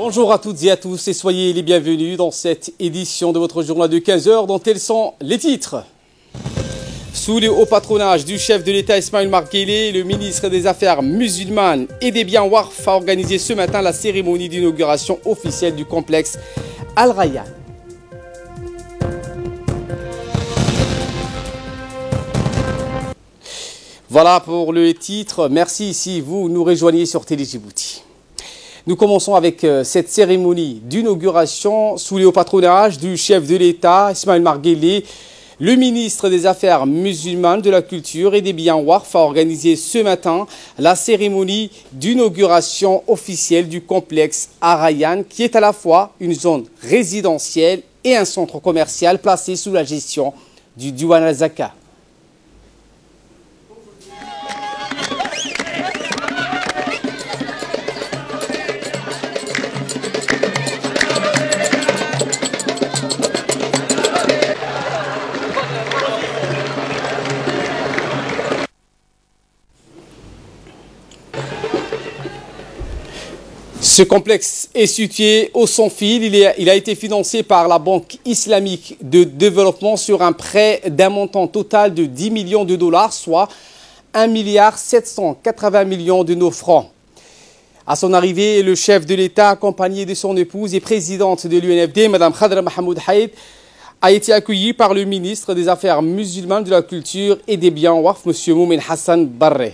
Bonjour à toutes et à tous et soyez les bienvenus dans cette édition de votre journal de 15 h dont tels sont les titres. Sous le haut patronage du chef de l'État Ismaël Marguelé, le ministre des Affaires musulmanes et des biens Waqf a organisé ce matin la cérémonie d'inauguration officielle du complexe Al Rayyan. Voilà pour le titre. Merci si vous nous rejoignez sur Télé Djibouti. Nous commençons avec cette cérémonie d'inauguration sous le haut patronage du chef de l'État Ismaël Marguelé. Le ministre des Affaires musulmanes, de la culture et des biens Waqf a organisé ce matin la cérémonie d'inauguration officielle du complexe Al Rayyan, qui est à la fois une zone résidentielle et un centre commercial placé sous la gestion du Diwan al-Zaka. Ce complexe est situé au sans-fil. Il a été financé par la Banque islamique de développement sur un prêt d'un montant total de 10 millions de dollars, soit 1,780 milliard de nos francs. À son arrivée, le chef de l'État, accompagné de son épouse et présidente de l'UNFD, Mme Khadra Mahmoud Haïd, a été accueilli par le ministre des Affaires musulmanes, de la culture et des biens Waqf, M. Moumin Hassan Barre.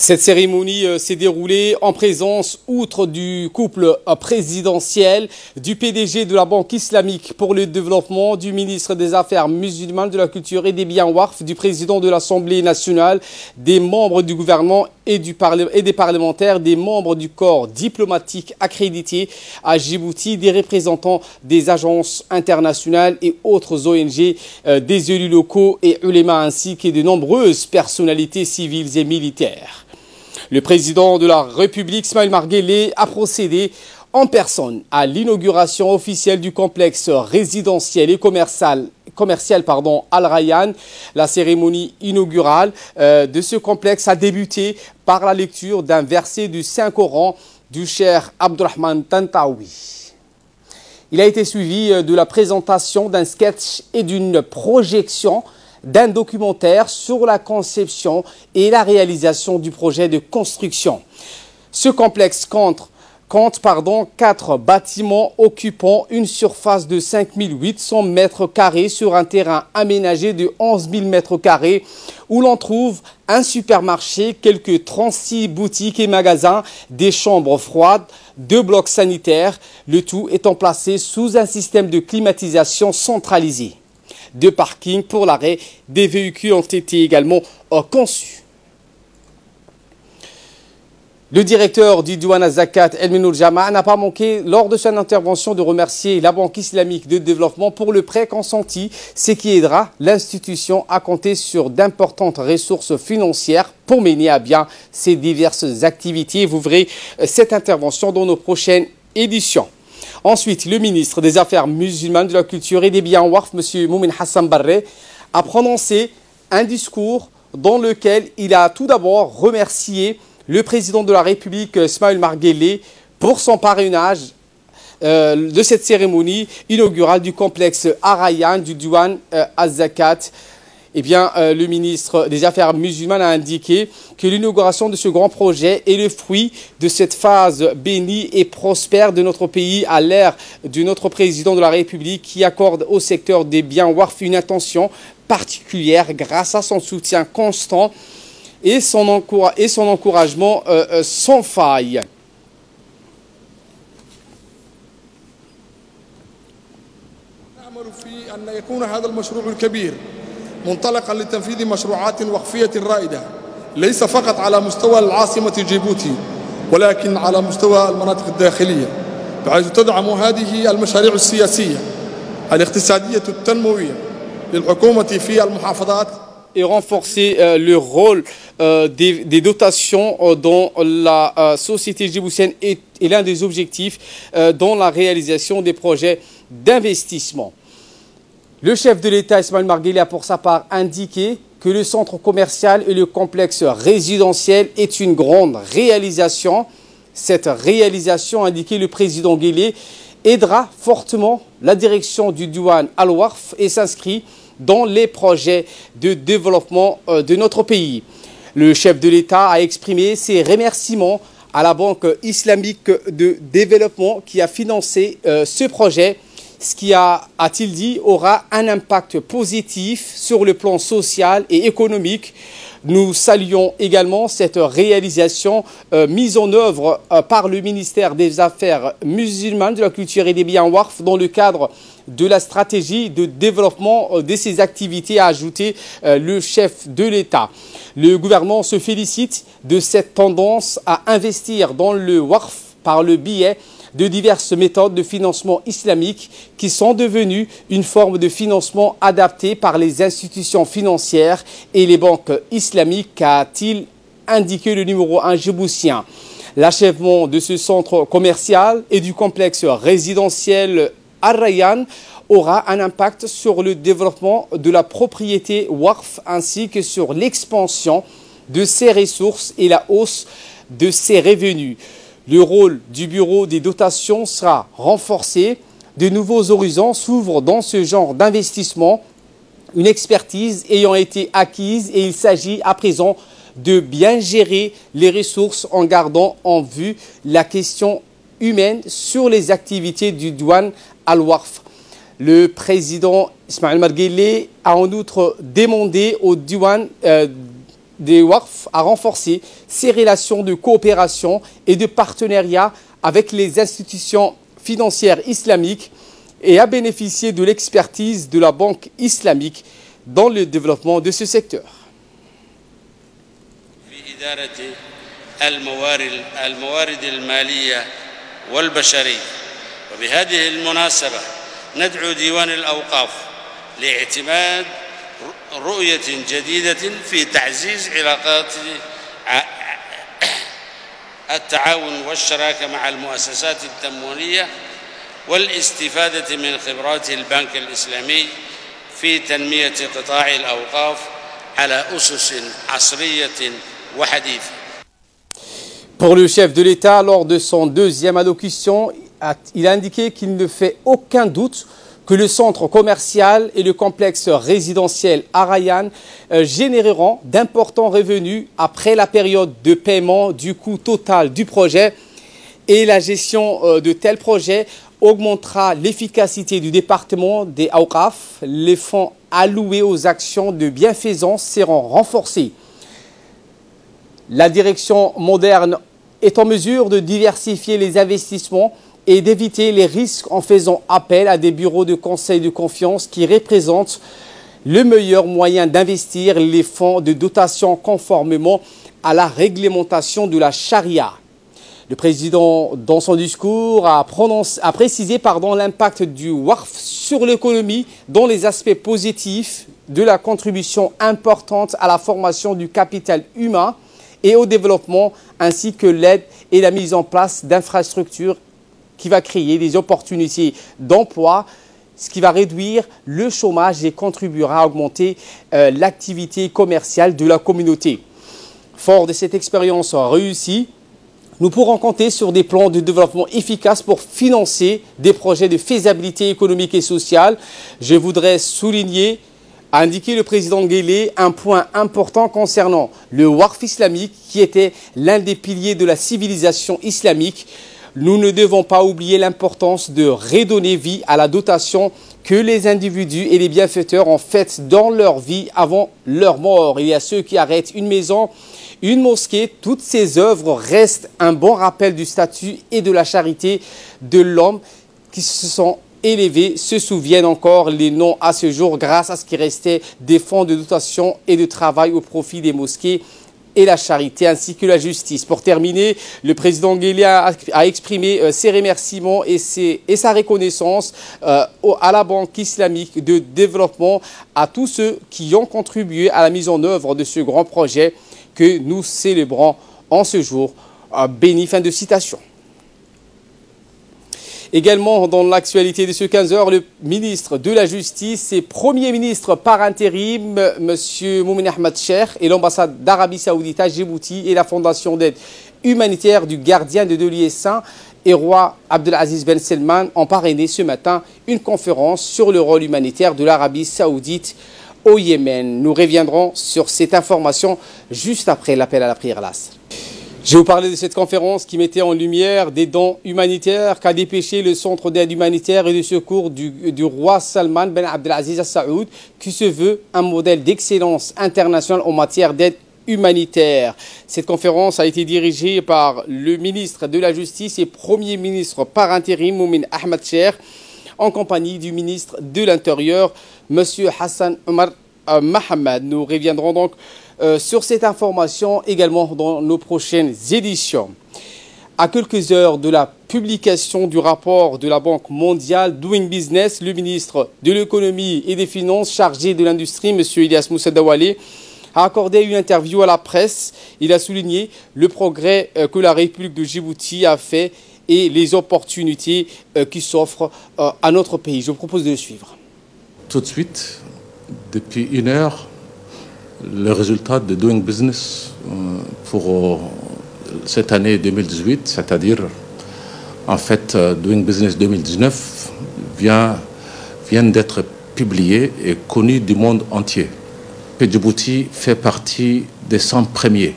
Cette cérémonie s'est déroulée en présence, outre du couple présidentiel, du PDG de la Banque islamique pour le développement, du ministre des Affaires musulmanes, de la culture et des biens Waqf, du président de l'Assemblée nationale, des membres du gouvernement et des parlementaires, des membres du corps diplomatique accrédité à Djibouti, des représentants des agences internationales et autres ONG, des élus locaux et ulémas, ainsi que de nombreuses personnalités civiles et militaires. Le président de la République, Ismaël Marguelé, a procédé en personne à l'inauguration officielle du complexe résidentiel et commercial Al Rayyan. La cérémonie inaugurale de ce complexe a débuté par la lecture d'un verset du Saint-Coran du cheikh Abdurrahman Tantawi. Il a été suivi de la présentation d'un sketch et d'une projection d'un documentaire sur la conception et la réalisation du projet de construction. Ce complexe compte 4 bâtiments occupant une surface de 5800 mètres carrés sur un terrain aménagé de 11 000 mètres carrés où l'on trouve un supermarché, quelques 36 boutiques et magasins, des chambres froides, 2 blocs sanitaires, le tout étant placé sous un système de climatisation centralisé. 2 parkings pour l'arrêt des véhicules ont été également conçus. Le directeur du Diwan al-Zakat, El-Minoul Jama, n'a pas manqué lors de son intervention de remercier la Banque islamique de développement pour le prêt consenti, ce qui aidera l'institution à compter sur d'importantes ressources financières pour mener à bien ses diverses activités. Vous verrez cette intervention dans nos prochaines éditions. Ensuite, le ministre des Affaires musulmanes, de la culture et des biens Waqf, M. Moumin Hassan Barre, a prononcé un discours dans lequel il a tout d'abord remercié le président de la République, Ismaël Marguelé, pour son parrainage de cette cérémonie inaugurale du complexe Al Rayyan du Diwan al-Zakat. Eh bien, le ministre des Affaires musulmanes a indiqué que l'inauguration de ce grand projet est le fruit de cette phase bénie et prospère de notre pays à l'ère de notre président de la République qui accorde au secteur des biens Waqf une attention particulière grâce à son soutien constant et son encouragement sans faille. منطلقا لتنفيذ مشروعات وقفية رائدة ليس فقط على مستوى العاصمة جيبوتي ولكن على مستوى المناطق الداخلية بحيث تدعم هذه المشاريع السياسية الاقتصادية التنموية للحكومة في المحافظات et renforcer le rôle des dotations dans la société djiboutienne est l'un des objectifs dans la réalisation des projets d'investissement. Le chef de l'État, Ismaël Marguerite, a pour sa part indiqué que le centre commercial et le complexe résidentiel est une grande réalisation. Cette réalisation, indiqué le président Guelleh, aidera fortement la direction du Diwan Al-Warf et s'inscrit dans les projets de développement de notre pays. Le chef de l'État a exprimé ses remerciements à la Banque islamique de développement qui a financé ce projet. Ce qui a-t-il dit, aura un impact positif sur le plan social et économique. Nous saluons également cette réalisation mise en œuvre par le ministère des Affaires musulmanes, de la culture et des biens Warf dans le cadre de la stratégie de développement de ces activités, a ajouté le chef de l'État. Le gouvernement se félicite de cette tendance à investir dans le Warf par le biais de diverses méthodes de financement islamique qui sont devenues une forme de financement adaptée par les institutions financières et les banques islamiques, a-t-il indiqué le numéro 1 djiboutien. L'achèvement de ce centre commercial et du complexe résidentiel Al-Rayyan aura un impact sur le développement de la propriété Warf ainsi que sur l'expansion de ses ressources et la hausse de ses revenus. Le rôle du bureau des dotations sera renforcé. De nouveaux horizons s'ouvrent dans ce genre d'investissement, une expertise ayant été acquise et il s'agit à présent de bien gérer les ressources en gardant en vue la question humaine sur les activités du Diwan Al-Warf. Le président Ismaël Marguerite a en outre demandé au Diwan des Warf à renforcer ses relations de coopération et de partenariat avec les institutions financières islamiques et à bénéficier de l'expertise de la Banque islamique dans le développement de ce secteur. الموارد المالية والبشرية وبهذه المناسبة ندعو ديوان الأوقاف لاعتماد رؤية جديدة في تعزيز علاقات التعاون والشراكة مع المؤسسات التموينية والاستفادة من خبرات البنك الإسلامي في تنمية قطاع الأوقاف على أسس عصرية وحديثة. Pour le chef de l'État, lors de son deuxième allocution, il a indiqué qu'il ne fait aucun doute que le centre commercial et le complexe résidentiel Al-Rayyan généreront d'importants revenus après la période de paiement du coût total du projet et la gestion de tels projets augmentera l'efficacité du département des Awqaf. Les fonds alloués aux actions de bienfaisance seront renforcés. La direction moderne est en mesure de diversifier les investissements et d'éviter les risques en faisant appel à des bureaux de conseil de confiance qui représentent le meilleur moyen d'investir les fonds de dotation conformément à la réglementation de la charia. Le président, dans son discours, a précisé l'impact du Warf sur l'économie dans les aspects positifs de la contribution importante à la formation du capital humain et au développement, ainsi que l'aide et la mise en place d'infrastructures qui va créer des opportunités d'emploi, ce qui va réduire le chômage et contribuera à augmenter l'activité commerciale de la communauté. Fort de cette expérience réussie, nous pourrons compter sur des plans de développement efficaces pour financer des projets de faisabilité économique et sociale. Je voudrais souligner, a indiqué le président Guelleh, un point important concernant le Warf islamique qui était l'un des piliers de la civilisation islamique. Nous ne devons pas oublier l'importance de redonner vie à la dotation que les individus et les bienfaiteurs ont faite dans leur vie avant leur mort. Il y a ceux qui arrêtent une maison, une mosquée. Toutes ces œuvres restent un bon rappel du statut et de la charité de l'homme qui se sont élevés, se souviennent encore les noms à ce jour grâce à ce qui restait des fonds de dotation et de travail au profit des mosquées et la charité, ainsi que la justice. Pour terminer, le président guinéen a exprimé ses remerciements et sa reconnaissance à la Banque islamique de développement, à tous ceux qui ont contribué à la mise en œuvre de ce grand projet que nous célébrons en ce jour béni. Fin de citation. Également, dans l'actualité de ce 15h, le ministre de la Justice et Premier ministre par intérim, M. Moumen Ahmed Cheikh, et l'ambassade d'Arabie Saoudite à Djibouti et la fondation d'aide humanitaire du gardien de Lieux saints et roi Abdelaziz Ben Salman ont parrainé ce matin une conférence sur le rôle humanitaire de l'Arabie Saoudite au Yémen. Nous reviendrons sur cette information juste après l'appel à la prière l'Asr. Je vais vous parler de cette conférence qui mettait en lumière des dons humanitaires qu'a dépêché le centre d'aide humanitaire et de secours du roi Salman Ben Abdelaziz Al Saoud, qui se veut un modèle d'excellence internationale en matière d'aide humanitaire. Cette conférence a été dirigée par le ministre de la Justice et Premier ministre par intérim, Moumen Ahmed Cheikh, en compagnie du ministre de l'Intérieur, M. Hassan Omar Mohamed. Nous reviendrons donc sur cette information également dans nos prochaines éditions. À quelques heures de la publication du rapport de la Banque mondiale Doing Business, le ministre de l'économie et des finances chargé de l'industrie, M. Ilyas Moussa Dawalé, a accordé une interview à la presse. Il a souligné le progrès que la République de Djibouti a fait et les opportunités qui s'offrent à notre pays. Je vous propose de le suivre. Tout de suite, depuis une heure, le résultat de Doing Business pour cette année 2018, c'est-à-dire en fait Doing Business 2019, vient d'être publié et connu du monde entier. Que Djibouti fait partie des 100 premiers.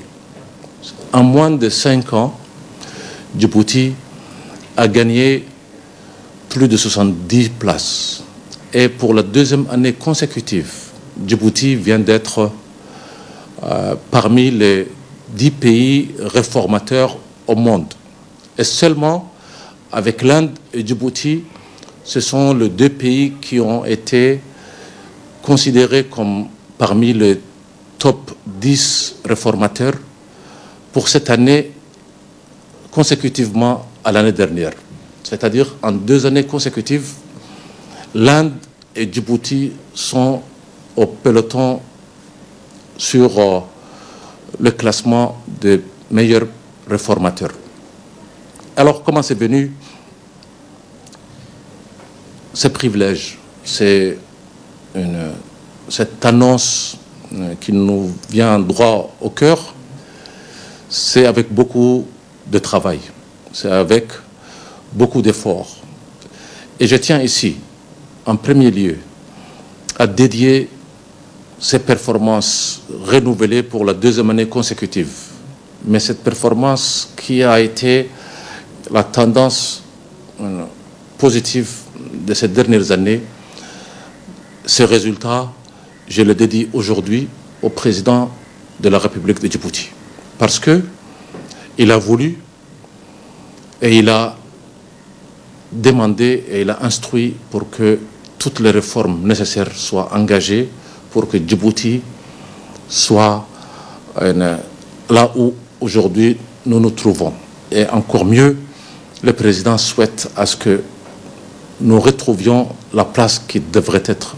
En moins de 5 ans, Djibouti a gagné plus de 70 places. Et pour la deuxième année consécutive, Djibouti vient d'être parmi les 10 pays réformateurs au monde. Et seulement avec l'Inde et Djibouti, ce sont les 2 pays qui ont été considérés comme parmi les top 10 réformateurs pour cette année consécutivement à l'année dernière. C'est-à-dire en 2 années consécutives, l'Inde et Djibouti sont au peloton sur le classement des meilleurs réformateurs. Alors, comment c'est venu ce privilège? C'est cette annonce qui nous vient droit au cœur. C'est avec beaucoup de travail, c'est avec beaucoup d'efforts. Et je tiens ici, en premier lieu, à dédier ces performances renouvelées pour la 2e année consécutive. Mais cette performance qui a été la tendance positive de ces dernières années, ces résultats, je le dédie aujourd'hui au président de la République de Djibouti. Parce qu'il a voulu et il a demandé et il a instruit pour que toutes les réformes nécessaires soient engagées pour que Djibouti soit là où aujourd'hui nous nous trouvons. Et encore mieux, le président souhaite à ce que nous retrouvions la place qui devrait être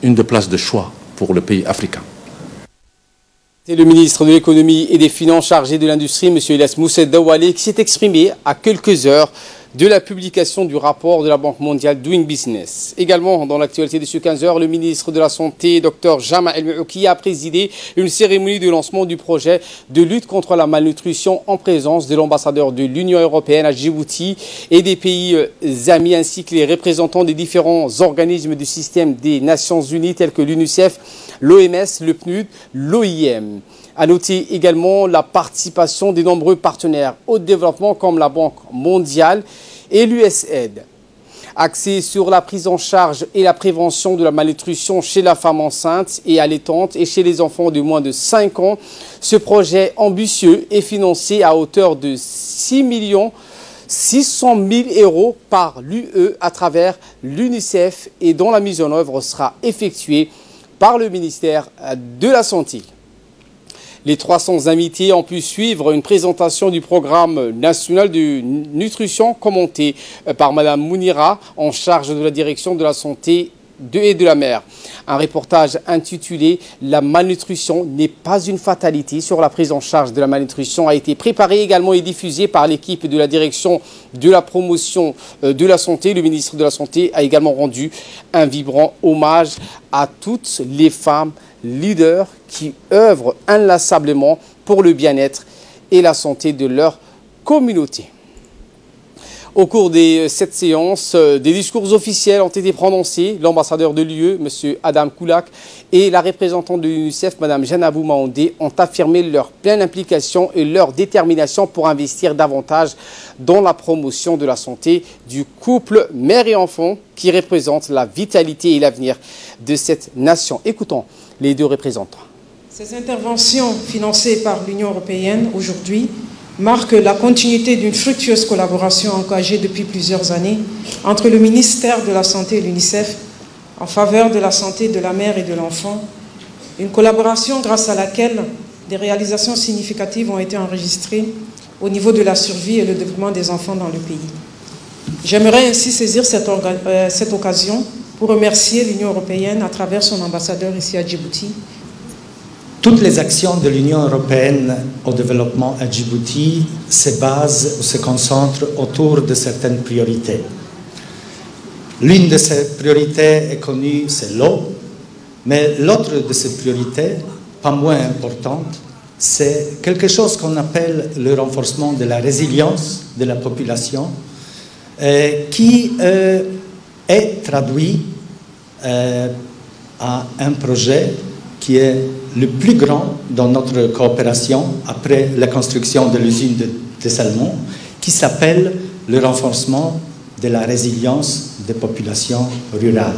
une des places de choix pour le pays africain. C'est le ministre de l'économie et des finances chargé de l'industrie, M. Ilyas Moussa Dawalé, qui s'est exprimé à quelques heures de la publication du rapport de la Banque mondiale Doing Business. Également, dans l'actualité de ce 15h, le ministre de la Santé, Dr Jama El-Mouki, a présidé une cérémonie de lancement du projet de lutte contre la malnutrition en présence de l'ambassadeur de l'Union européenne à Djibouti et des pays amis, ainsi que les représentants des différents organismes du système des Nations Unies tels que l'UNICEF, l'OMS, le PNUD, l'OIM. À noter également la participation des nombreux partenaires au développement comme la Banque mondiale et l'USAID. Axé sur la prise en charge et la prévention de la malnutrition chez la femme enceinte et allaitante et chez les enfants de moins de 5 ans, ce projet ambitieux est financé à hauteur de 6 600 000 € par l'UE à travers l'UNICEF et dont la mise en œuvre sera effectuée par le ministère de la Santé. Les 300 invités ont pu suivre une présentation du programme national de nutrition commenté par Mme Mounira, en charge de la direction de la santé et de la mer. Un reportage intitulé « La malnutrition n'est pas une fatalité » sur la prise en charge de la malnutrition a été préparé également et diffusé par l'équipe de la direction de la promotion de la santé. Le ministre de la Santé a également rendu un vibrant hommage à toutes les femmes leaders qui œuvrent inlassablement pour le bien-être et la santé de leur communauté. Au cours de cette séance, des discours officiels ont été prononcés. L'ambassadeur de l'UE, M. Adam Koulak, et la représentante de l'UNICEF, Mme Janabou Maoundé, ont affirmé leur pleine implication et leur détermination pour investir davantage dans la promotion de la santé du couple mère et enfant qui représente la vitalité et l'avenir de cette nation. Écoutons les deux représentants. Ces interventions financées par l'Union européenne aujourd'hui marque la continuité d'une fructueuse collaboration engagée depuis plusieurs années entre le ministère de la Santé et l'UNICEF en faveur de la santé de la mère et de l'enfant, une collaboration grâce à laquelle des réalisations significatives ont été enregistrées au niveau de la survie et le développement des enfants dans le pays. J'aimerais ainsi saisir cette occasion pour remercier l'Union européenne à travers son ambassadeur ici à Djibouti. Toutes les actions de l'Union européenne au développement à Djibouti se basent ou se concentrent autour de certaines priorités. L'une de ces priorités est connue, c'est l'eau, mais l'autre de ces priorités, pas moins importante, c'est quelque chose qu'on appelle le renforcement de la résilience de la population, qui est traduit à un projet qui est le plus grand dans notre coopération après la construction de l'usine de Salmon, qui s'appelle le renforcement de la résilience des populations rurales.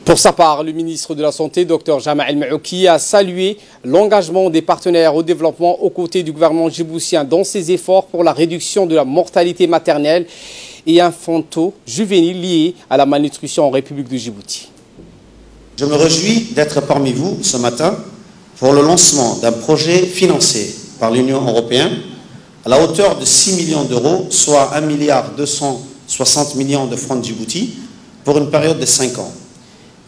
Pour sa part, le ministre de la Santé, Dr Jamal Maouki, a salué l'engagement des partenaires au développement aux côtés du gouvernement djiboutien dans ses efforts pour la réduction de la mortalité maternelle et infanto-juvénile liée à la malnutrition en République de Djibouti. Je me réjouis d'être parmi vous ce matin pour le lancement d'un projet financé par l'Union européenne à la hauteur de 6 millions d'euros, soit 1,260 milliard de francs de Djibouti, pour une période de 5 ans,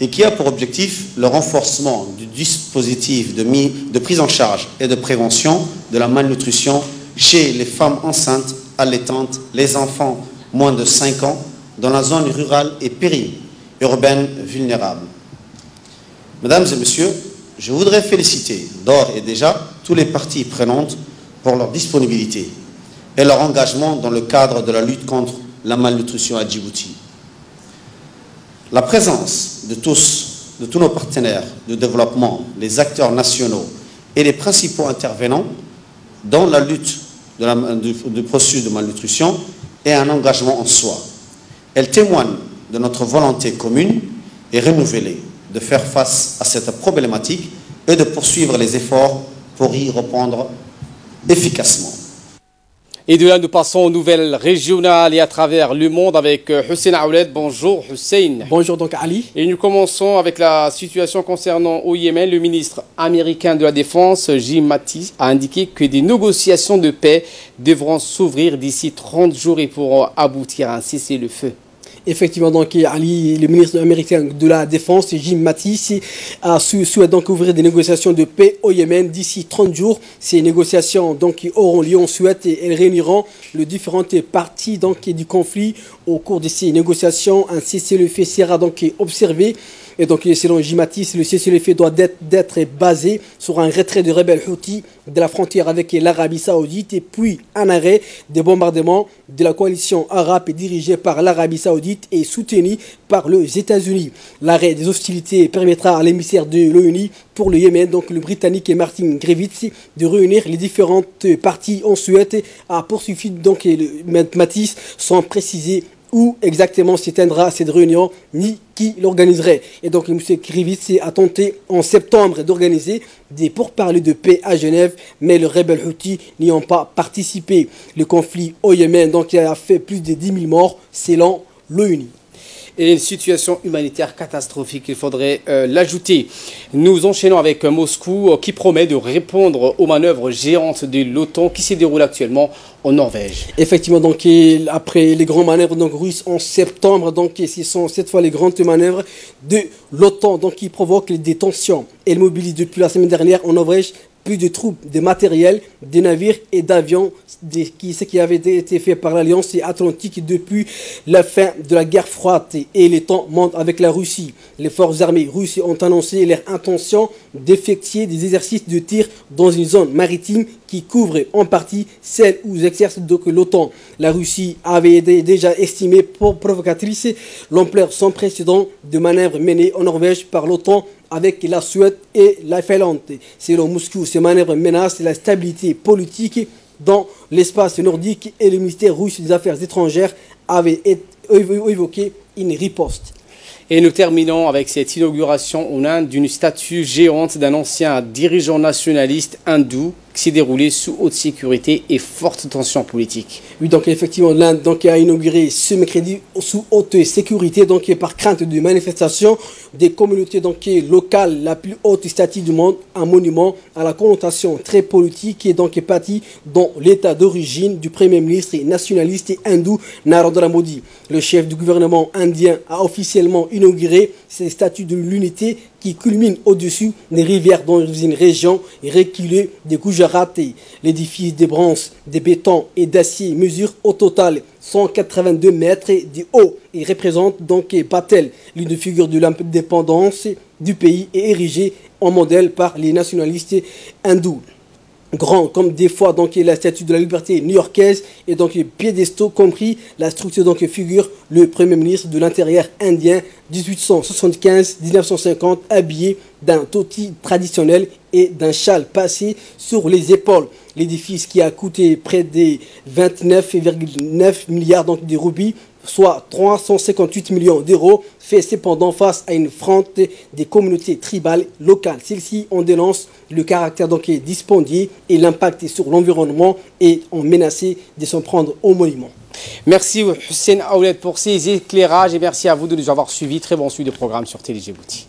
et qui a pour objectif le renforcement du dispositif de prise en charge et de prévention de la malnutrition chez les femmes enceintes, allaitantes, les enfants moins de 5 ans, dans la zone rurale et périurbaine vulnérable. Mesdames et messieurs, je voudrais féliciter d'ores et déjà tous les parties prenantes pour leur disponibilité et leur engagement dans le cadre de la lutte contre la malnutrition à Djibouti. La présence de tous nos partenaires de développement, les acteurs nationaux et les principaux intervenants dans la lutte du processus de malnutrition est un engagement en soi. Elle témoigne de notre volonté commune et renouvelée de faire face à cette problématique et de poursuivre les efforts pour y répondre efficacement. Et de là, nous passons aux nouvelles régionales et à travers le monde avec Hussein Aouled. Bonjour Hussein. Bonjour donc Ali. Et nous commençons avec la situation concernant au Yémen. Le ministre américain de la Défense, Jim Mattis, a indiqué que des négociations de paix devront s'ouvrir d'ici 30 jours et pourront aboutir à un cessez-le-feu. Effectivement, donc, Ali, le ministre américain de la Défense, Jim Mattis, souhaite donc ouvrir des négociations de paix au Yémen d'ici 30 jours. Ces négociations donc, auront lieu, on souhaite, et elles réuniront les différentes parties donc, du conflit. Au cours de ces négociations, un cessez-le-feu sera donc observé. Et donc, selon Jim Mattis, le cessez-le-feu doit d'être basé sur un retrait de rebelles Houthis de la frontière avec l'Arabie Saoudite et puis un arrêt des bombardements de la coalition arabe dirigée par l'Arabie Saoudite et soutenue par les États-Unis. L'arrêt des hostilités permettra à l'émissaire de l'ONU pour le Yémen, donc le Britannique Martin Griffiths, de réunir les différentes parties. On souhaite à poursuivre donc Mattis sans préciser où exactement s'éteindra cette réunion, ni qui l'organiserait. Et donc, M. Griffiths a tenté en septembre d'organiser des pourparlers de paix à Genève, mais les rebelles Houthis n'y ont pas participé. Le conflit au Yémen donc, a fait plus de 10 000 morts selon l'ONU. et une situation humanitaire catastrophique, il faudrait l'ajouter. Nous enchaînons avec Moscou qui promet de répondre aux manœuvres géantes de l'OTAN qui se déroulent actuellement en Norvège. Effectivement, donc après les grandes manœuvres russes en septembre, donc ce sont cette fois les grandes manœuvres de l'OTAN qui provoquent des tensions. Elle mobilise depuis la semaine dernière en Norvège plus de troupes, de matériel, de navires et d'avions, ce qui avait été fait par l'Alliance Atlantique depuis la fin de la guerre froide et les temps montent avec la Russie. Les forces armées russes ont annoncé leur intention d'effectuer des exercices de tir dans une zone maritime qui couvre en partie celle où exerce l'OTAN. La Russie avait déjà estimé pour provocatrice l'ampleur sans précédent de manœuvres menées en Norvège par l'OTAN avec la Suède et la Finlande. Selon Moscou, ces manœuvres menacent la stabilité politique dans l'espace nordique et le ministère russe des Affaires étrangères avait évoqué une riposte. Et nous terminons avec cette inauguration en Inde d'une statue géante d'un ancien dirigeant nationaliste hindou qui s'est déroulé sous haute sécurité et forte tension politique. Oui, donc effectivement, l'Inde a inauguré ce mercredi sous haute sécurité, par crainte de manifestations des communautés locales, la plus haute statue du monde, un monument à la connotation très politique et bâti dans l'état d'origine du premier ministre nationaliste hindou Narendra Modi. Le chef du gouvernement indien a officiellement inauguré ces statues de l'unité qui culmine au-dessus des rivières dans une région reculée des Gujarat. L'édifice de bronze, de béton et d'acier mesure au total 182 mètres de haut et représente Patel, l'une des figures de l'indépendance du pays, et érigé en modèle par les nationalistes hindous. Grand comme des fois la statue de la liberté new-yorkaise et piédestaux compris la structure figure le premier ministre de l'intérieur indien 1875-1950 habillé d'un toti traditionnel et d'un châle passé sur les épaules. L'édifice qui a coûté près de 29,9 milliards de roupies, soit 358 millions d'euros, fait cependant face à une fronde des communautés tribales locales. Celles-ci en dénoncent le caractère dispendieux et l'impact sur l'environnement et ont menacé de s'en prendre au monument. Merci Hussein Aoulet pour ces éclairages et merci à vous de nous avoir suivis. Très bon suivi de programme sur Télé Djibouti.